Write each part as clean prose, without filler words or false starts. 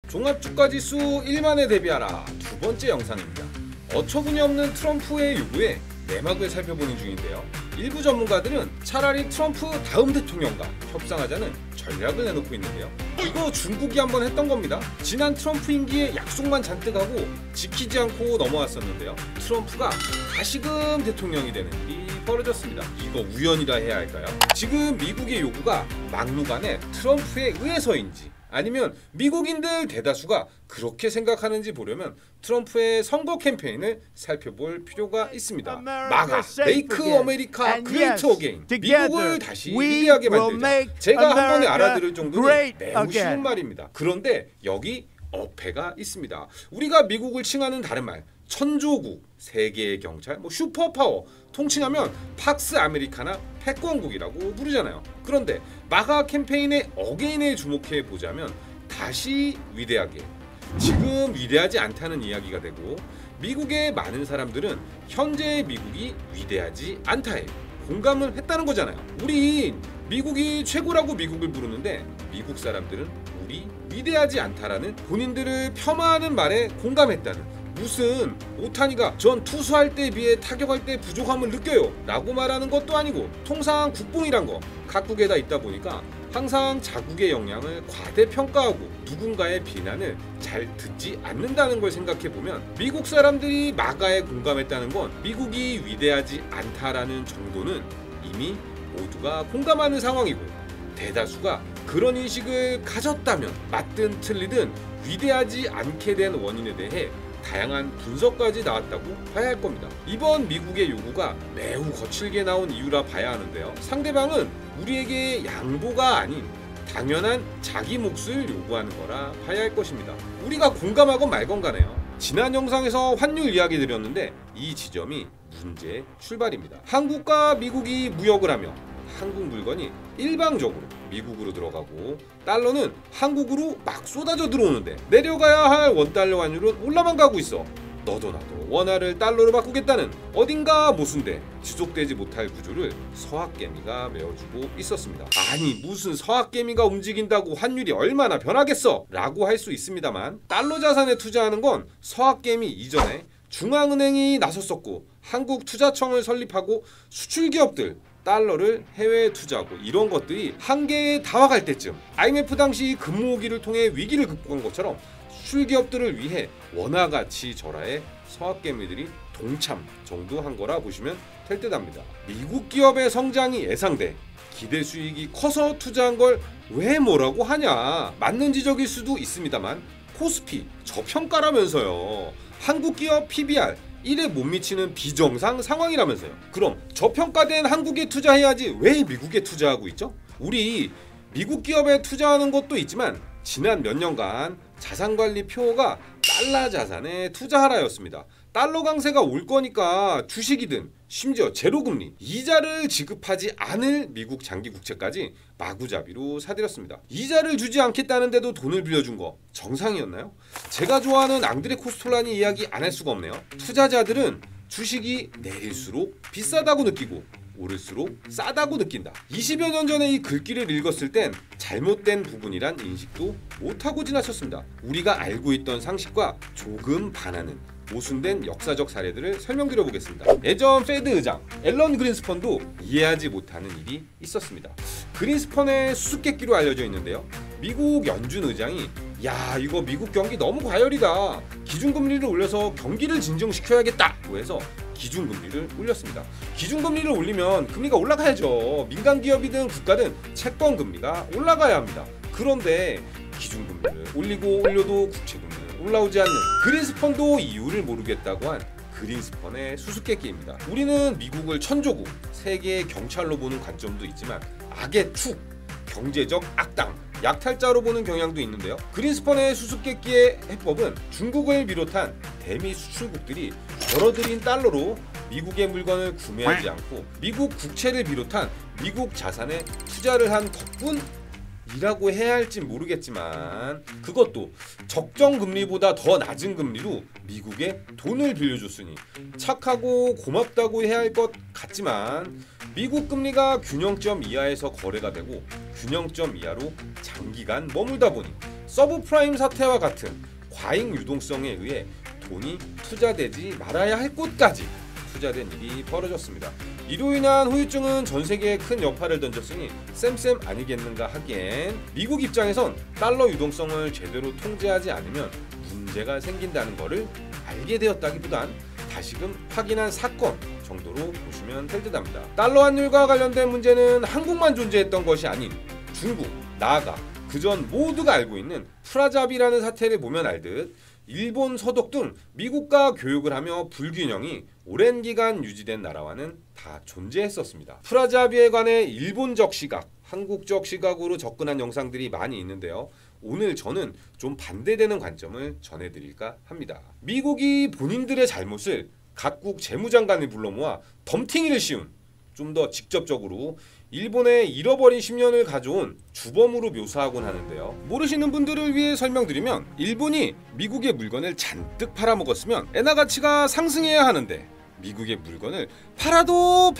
종합주가지수 1만에 대비하라 두 번째 영상입니다. 어처구니 없는 트럼프의 요구에 내막을 살펴보는 중인데요. 일부 전문가들은 차라리 트럼프 다음 대통령과 협상하자는 전략을 내놓고 있는데요. 이거 중국이 한번 했던 겁니다. 지난 트럼프 임기에 약속만 잔뜩 하고 지키지 않고 넘어왔었는데요. 트럼프가 다시금 대통령이 되는 일이 벌어졌습니다. 이거 우연이라 해야 할까요? 지금 미국의 요구가 막무가내 트럼프에 의해서인지 아니면 미국인들 대다수가 그렇게 생각하는지 보려면 트럼프의 선거 캠페인을 살펴볼 필요가 있습니다. 마가, Make America Great Again. 미국을 다시 위대하게 만들자. 제가 한 번에 알아들을 정도니 매우 쉬운 말입니다. 그런데 여기 어폐가 있습니다. 우리가 미국을 칭하는 다른 말, 천조국, 세계의 경찰, 슈퍼파워, 통칭하면 팍스 아메리카나 패권국이라고 부르잖아요. 그런데 마가 캠페인의 어게인에 주목해 보자면 다시 위대하게, 지금 위대하지 않다는 이야기가 되고, 미국의 많은 사람들은 현재의 미국이 위대하지 않다에 공감을 했다는 거잖아요. 우리 미국이 최고라고 미국을 부르는데 미국 사람들은 우리 위대하지 않다라는 본인들을 폄하하는 말에 공감했다는, 무슨 오타니가 전 투수할 때에 비해 타격할 때 부족함을 느껴요 라고 말하는 것도 아니고, 통상 국뽕이란 거 각국에 다 있다 보니까 항상 자국의 역량을 과대평가하고 누군가의 비난을 잘 듣지 않는다는 걸 생각해보면 미국 사람들이 마가에 공감했다는 건 미국이 위대하지 않다라는 정도는 이미 모두가 공감하는 상황이고, 대다수가 그런 인식을 가졌다면 맞든 틀리든 위대하지 않게 된 원인에 대해 다양한 분석까지 나왔다고 봐야 할 겁니다. 이번 미국의 요구가 매우 거칠게 나온 이유라 봐야 하는데요. 상대방은 우리에게 양보가 아닌 당연한 자기 몫을 요구하는 거라 봐야 할 것입니다. 우리가 공감하건 말건 간에요. 지난 영상에서 환율 이야기 드렸는데 이 지점이 문제의 출발입니다. 한국과 미국이 무역을 하며 한국 물건이 일방적으로 미국으로 들어가고 달러는 한국으로 막 쏟아져 들어오는데 내려가야 할 원달러 환율은 올라만 가고 있어. 너도 나도 원화를 달러로 바꾸겠다는 어딘가 모순돼 지속되지 못할 구조를 서학개미가 메워주고 있었습니다. 아니 무슨 서학개미가 움직인다고 환율이 얼마나 변하겠어? 라고 할 수 있습니다만, 달러 자산에 투자하는 건 서학개미 이전에 중앙은행이 나섰었고 한국투자청을 설립하고 수출기업들 달러를 해외에 투자하고 이런 것들이 한계에 다가갈 때쯤 IMF 당시 금모으기를 통해 위기를 극복한 것처럼 수출기업들을 위해 원화 가치 절하에 서학개미들이 동참 정도 한 거라 보시면 될 듯합니다. 미국 기업의 성장이 예상돼 기대 수익이 커서 투자한 걸 왜 뭐라고 하냐, 맞는 지적일 수도 있습니다만 코스피 저평가라면서요. 한국 기업 PBR 1에 못 미치는 비정상 상황이라면서요. 그럼 저평가된 한국에 투자해야지 왜 미국에 투자하고 있죠? 우리 미국 기업에 투자하는 것도 있지만 지난 몇 년간 자산관리 표어가 달러 자산에 투자하라였습니다. 달러 강세가 올 거니까 주식이든 심지어 제로금리 이자를 지급하지 않을 미국 장기 국채까지 마구잡이로 사들였습니다. 이자를 주지 않겠다는데도 돈을 빌려준 거 정상이었나요? 제가 좋아하는 앙드레 코스톨라니 이야기 안 할 수가 없네요. 투자자들은 주식이 내릴수록 비싸다고 느끼고 오를수록 싸다고 느낀다. 20여 년 전에 이 글귀를 읽었을 땐 잘못된 부분이란 인식도 못하고 지나쳤습니다. 우리가 알고 있던 상식과 조금 반하는 모순된 역사적 사례들을 설명드려 보겠습니다. 예전 페드 의장 앨런 그린스펀도 이해하지 못하는 일이 있었습니다. 그린스펀의 수수께끼로 알려져 있는데요. 미국 연준 의장이 야 이거 미국 경기 너무 과열이다, 기준금리를 올려서 경기를 진정시켜야겠다고 해서 기준금리를 올렸습니다. 기준금리를 올리면 금리가 올라가야죠. 민간기업이든 국가든 채권금리가 올라가야 합니다. 그런데 기준금리를 올리고 올려도 국채금리는 올라오지 않는 그린스펀도 이유를 모르겠다고 한 그린스펀의 수수께끼입니다. 우리는 미국을 천조국, 세계의 경찰로 보는 관점도 있지만 악의 축, 경제적 악당, 약탈자로 보는 경향도 있는데요. 그린스펀의 수수께끼의 해법은 중국을 비롯한 대미 수출국들이 벌어들인 달러로 미국의 물건을 구매하지 않고 미국 국채를 비롯한 미국 자산에 투자를 한 덕분이라고 해야 할진 모르겠지만, 그것도 적정 금리보다 더 낮은 금리로 미국에 돈을 빌려줬으니 착하고 고맙다고 해야 할 것 같지만, 미국 금리가 균형점 이하에서 거래가 되고 균형점 이하로 장기간 머물다 보니 서브프라임 사태와 같은 과잉 유동성에 의해 돈이 투자되지 말아야 할 곳까지 투자된 일이 벌어졌습니다. 이로 인한 후유증은 전 세계에 큰 여파를 던졌으니 쌤쌤 아니겠는가 하기엔 미국 입장에선 달러 유동성을 제대로 통제하지 않으면 문제가 생긴다는 것을 알게 되었다기보단 다시금 확인한 사건 정도로 보시면 될 듯합니다. 달러 환율과 관련된 문제는 한국만 존재했던 것이 아닌 중국, 나아가 그전 모두가 알고 있는 프라잡이라는 사태를 보면 알듯 일본, 서독 등 미국과 교육을 하며 불균형이 오랜 기간 유지된 나라와는 다 존재했었습니다. 프라자비에 관해 일본적 시각, 한국적 시각으로 접근한 영상들이 많이 있는데요. 오늘 저는 좀 반대되는 관점을 전해드릴까 합니다. 미국이 본인들의 잘못을 각국 재무장관을 불러 모아 덤팅이를 씌운, 좀 더 직접적으로 일본의 잃어버린 10년을 가져온 주범으로 묘사하곤 하는데요. 모르시는 분들을 위해 설명드리면 일본이 미국의 물건을 잔뜩 팔아먹었으면 엔화 가치가 상승해야 하는데 미국의 물건을 팔아도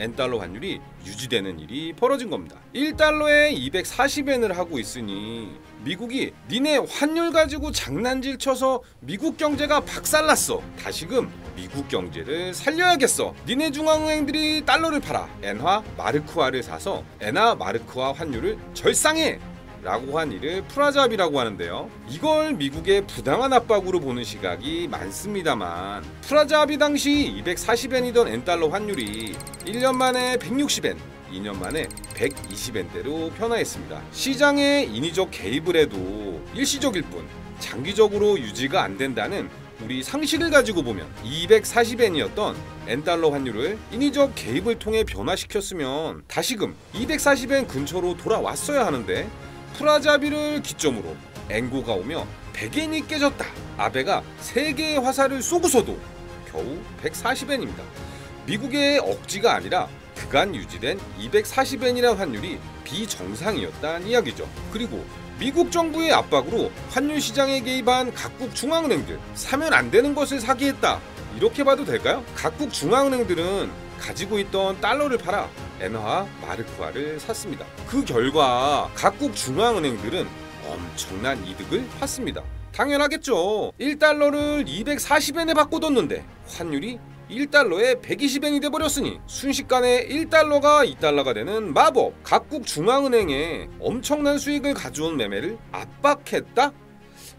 엔달러 환율이 유지되는 일이 벌어진 겁니다. 1달러에 240엔을 하고 있으니 미국이 니네 환율 가지고 장난질 쳐서 미국 경제가 박살났어. 다시금 미국 경제를 살려야겠어. 니네 중앙은행들이 달러를 팔아 엔화 마르크화를 사서 엔화 마르크화 환율을 절상해 라고 한 일을 프라잡이라고 하는데요. 이걸 미국의 부당한 압박으로 보는 시각이 많습니다만 프라잡이 당시 240엔이던 엔달러 환율이 1년 만에 160엔, 2년 만에 120엔대로 변화했습니다. 시장에 인위적 개입을 해도 일시적일 뿐 장기적으로 유지가 안 된다는 우리 상식을 가지고 보면 240엔이었던 엔달러 환율을 인위적 개입을 통해 변화시켰으면 다시금 240엔 근처로 돌아왔어야 하는데 프라자비를 기점으로 엔고가 오며 100엔이 깨졌다. 아베가 3개의 화살을 쏘고서도 겨우 140엔입니다. 미국의 억지가 아니라 그간 유지된 240엔이라는 환율이 비정상이었다는 이야기죠. 그리고 미국 정부의 압박으로 환율 시장에 개입한 각국 중앙은행들, 사면 안 되는 것을 사게 했다. 이렇게 봐도 될까요? 각국 중앙은행들은 가지고 있던 달러를 팔아 엔화 마르크화를 샀습니다. 그 결과 각국 중앙은행들은 엄청난 이득을 봤습니다. 당연하겠죠. 1달러를 240엔에 바꿔뒀는데 환율이 1달러에 120엔이 돼버렸으니 순식간에 1달러가 2달러가 되는 마법. 각국 중앙은행에 엄청난 수익을 가져온 매매를 압박했다?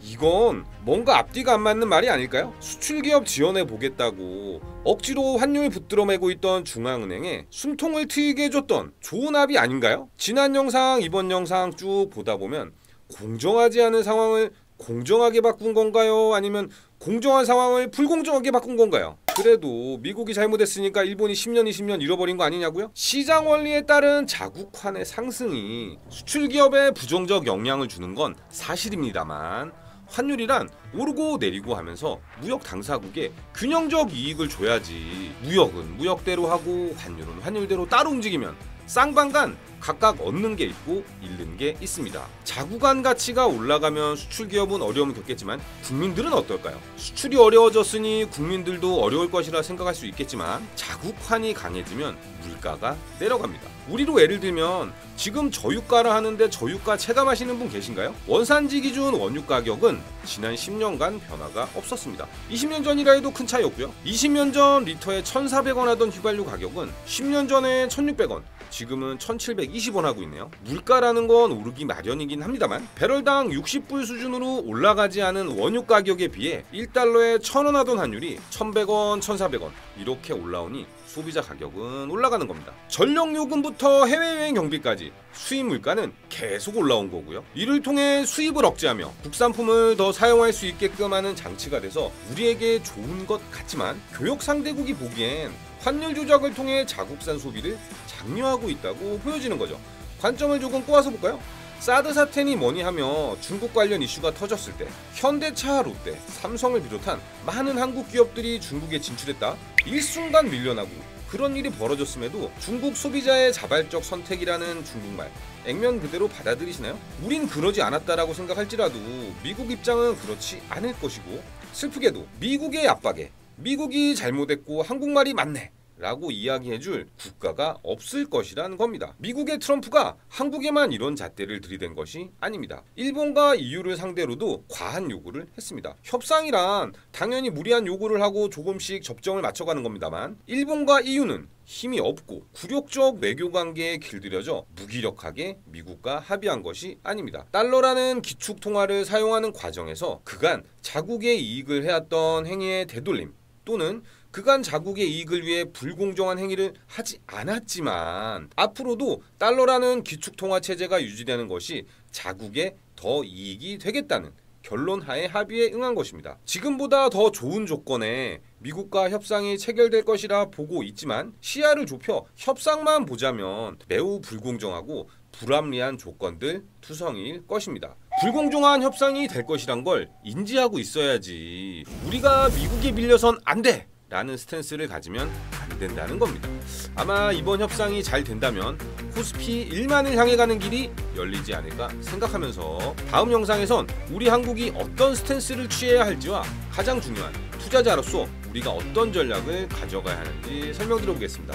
이건 뭔가 앞뒤가 안 맞는 말이 아닐까요? 수출기업 지원해 보겠다고 억지로 환율 붙들어 매고 있던 중앙은행에 숨통을 트이게 해줬던 좋은 합의 아닌가요? 지난 영상, 이번 영상 쭉 보다 보면 공정하지 않은 상황을 공정하게 바꾼 건가요? 아니면 공정한 상황을 불공정하게 바꾼 건가요? 그래도 미국이 잘못했으니까 일본이 10년, 20년 잃어버린 거 아니냐고요? 시장 원리에 따른 자국환의 상승이 수출기업에 부정적 영향을 주는 건 사실입니다만 환율이란 오르고 내리고 하면서 무역 당사국에 균형적 이익을 줘야지 무역은 무역대로 하고 환율은 환율대로 따로 움직이면 쌍방간 각각 얻는 게 있고 잃는 게 있습니다. 자국안 가치가 올라가면 수출기업은 어려움을 겪겠지만 국민들은 어떨까요? 수출이 어려워졌으니 국민들도 어려울 것이라 생각할 수 있겠지만 자국환이 강해지면 물가가 내려갑니다. 우리로 예를 들면 지금 저유가를 하는데 저유가 체감하시는 분 계신가요? 원산지 기준 원유 가격은 지난 10년간 변화가 없었습니다. 20년 전이라 해도 큰 차이 없고요. 20년 전 리터에 1,400원 하던 휘발유 가격은 10년 전에 1,600원, 지금은 1,720원 하고 있네요. 물가라는 건 오르기 마련이긴 합니다만 배럴당 60불 수준으로 올라가지 않은 원유 가격에 비해 1달러에 1,000원 하던 환율이 1,100원, 1,400원 이렇게 올라오니 소비자 가격은 올라가는 겁니다. 전력요금부터 해외여행 경비까지 수입 물가는 계속 올라온 거고요. 이를 통해 수입을 억제하며 국산품을 더 사용할 수 있게끔 하는 장치가 돼서 우리에게 좋은 것 같지만 교역 상대국이 보기엔 환율 조작을 통해 자국산 소비를 장려하고 있다고 보여지는 거죠. 관점을 조금 꼬아서 볼까요? 사드 사태니 뭐니 하며 중국 관련 이슈가 터졌을 때 현대차, 롯데, 삼성을 비롯한 많은 한국 기업들이 중국에 진출했다. 일순간 밀려나고 그런 일이 벌어졌음에도 중국 소비자의 자발적 선택이라는 중국말 액면 그대로 받아들이시나요? 우린 그러지 않았다라고 생각할지라도 미국 입장은 그렇지 않을 것이고 슬프게도 미국의 압박에 미국이 잘못했고 한국말이 맞네 라고 이야기해줄 국가가 없을 것이라는 겁니다. 미국의 트럼프가 한국에만 이런 잣대를 들이댄 것이 아닙니다. 일본과 EU를 상대로도 과한 요구를 했습니다. 협상이란 당연히 무리한 요구를 하고 조금씩 접점을 맞춰가는 겁니다만, 일본과 EU는 힘이 없고 굴욕적 외교관계에 길들여져 무기력하게 미국과 합의한 것이 아닙니다. 달러라는 기축통화를 사용하는 과정에서 그간 자국의 이익을 해왔던 행위의 되돌림, 또는 그간 자국의 이익을 위해 불공정한 행위를 하지 않았지만 앞으로도 달러라는 기축통화 체제가 유지되는 것이 자국에 더 이익이 되겠다는 결론하에 합의에 응한 것입니다. 지금보다 더 좋은 조건에 미국과 협상이 체결될 것이라 보고 있지만, 시야를 좁혀 협상만 보자면 매우 불공정하고 불합리한 조건들 투성이일 것입니다. 불공정한 협상이 될 것이란 걸 인지하고 있어야지 우리가 미국에 밀려선 안 돼! 라는 스탠스를 가지면 안 된다는 겁니다. 아마 이번 협상이 잘 된다면 코스피 1만을 향해 가는 길이 열리지 않을까 생각하면서, 다음 영상에선 우리 한국이 어떤 스탠스를 취해야 할지와 가장 중요한 투자자로서 우리가 어떤 전략을 가져가야 하는지 설명드려 보겠습니다.